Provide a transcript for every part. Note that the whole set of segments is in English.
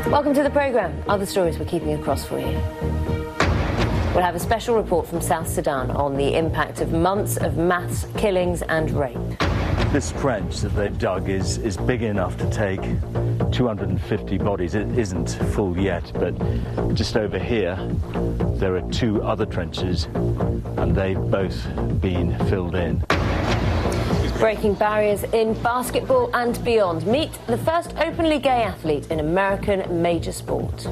Welcome to the programme. Other stories we're keeping across for you. We'll have a special report from South Sudan on the impact of months of mass killings and rape. This trench that they've dug is big enough to take 250 bodies. It isn't full yet, but just over here there are two other trenches and they've both been filled in. Breaking barriers in basketball and beyond. Meet the first openly gay athlete in American major sport.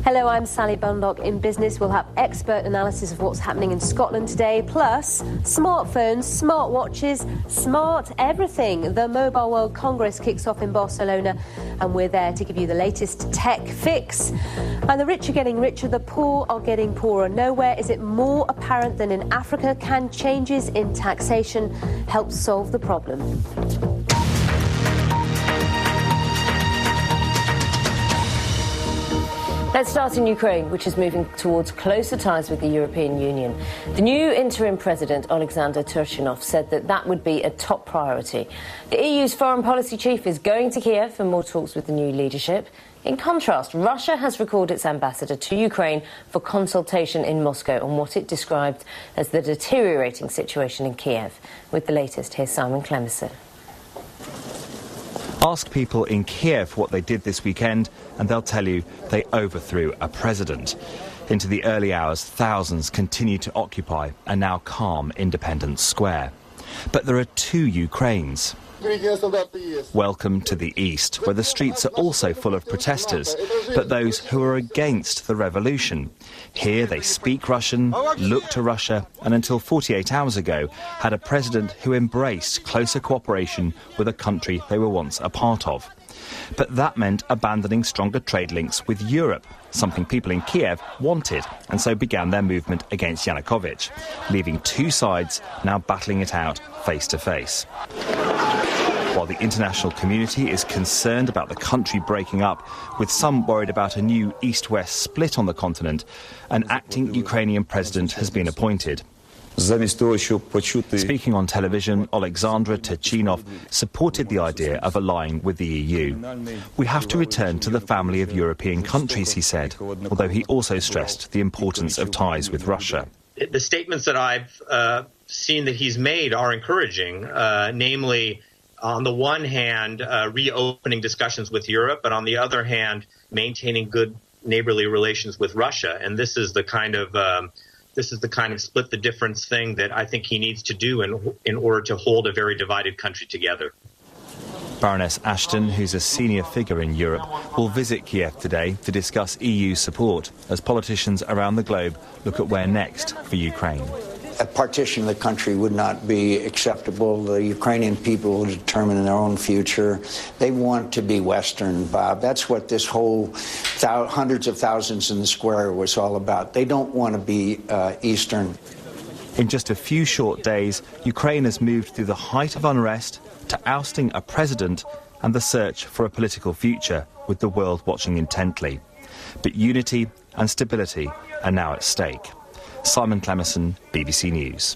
Hello, I'm Sally Bunlock. In business, we'll have expert analysis of what's happening in Scotland today, plus smartphones, smartwatches, smart everything. The Mobile World Congress kicks off in Barcelona, and we're there to give you the latest tech fix. And the rich are getting richer, the poor are getting poorer. Nowhere is it more apparent than in Africa. Can changes in taxation help solve the problem? Let's start in Ukraine, which is moving towards closer ties with the European Union. The new interim president, Alexander Turchinov, said that would be a top priority. The EU's foreign policy chief is going to Kiev for more talks with the new leadership. In contrast, Russia has recalled its ambassador to Ukraine for consultation in Moscow on what it described as the deteriorating situation in Kiev. With the latest, here's Simon Clemison. Ask people in Kiev what they did this weekend and they'll tell you they overthrew a president. Into the early hours, thousands continue to occupy a now calm Independence Square. But there are two Ukraines. Welcome to the east, where the streets are also full of protesters, but those who are against the revolution. Here they speak Russian, look to Russia, and until 48 hours ago had a president who embraced closer cooperation with a country they were once a part of. But that meant abandoning stronger trade links with Europe, something people in Kiev wanted, and so began their movement against Yanukovych, leaving two sides now battling it out face to face. While the international community is concerned about the country breaking up, with some worried about a new east-west split on the continent, an acting Ukrainian president has been appointed. Speaking on television, Alexander Turchinov supported the idea of allying with the EU. We have to return to the family of European countries, he said, although he also stressed the importance of ties with Russia. The statements that I've seen that he's made are encouraging, namely, on the one hand, reopening discussions with Europe, but on the other hand, maintaining good neighborly relations with Russia. And this is the kind of split the difference thing that I think he needs to do in order to hold a very divided country together. Baroness Ashton, who's a senior figure in Europe, will visit Kiev today to discuss EU support as politicians around the globe look at where next for Ukraine. A partition of the country would not be acceptable. The Ukrainian people will determine their own future. They want to be Western, Bob. That's what this whole hundreds of thousands in the square was all about. They don't want to be Eastern. In just a few short days, Ukraine has moved through the height of unrest to ousting a president and the search for a political future, with the world watching intently. But unity and stability are now at stake. Simon Clemison, BBC News.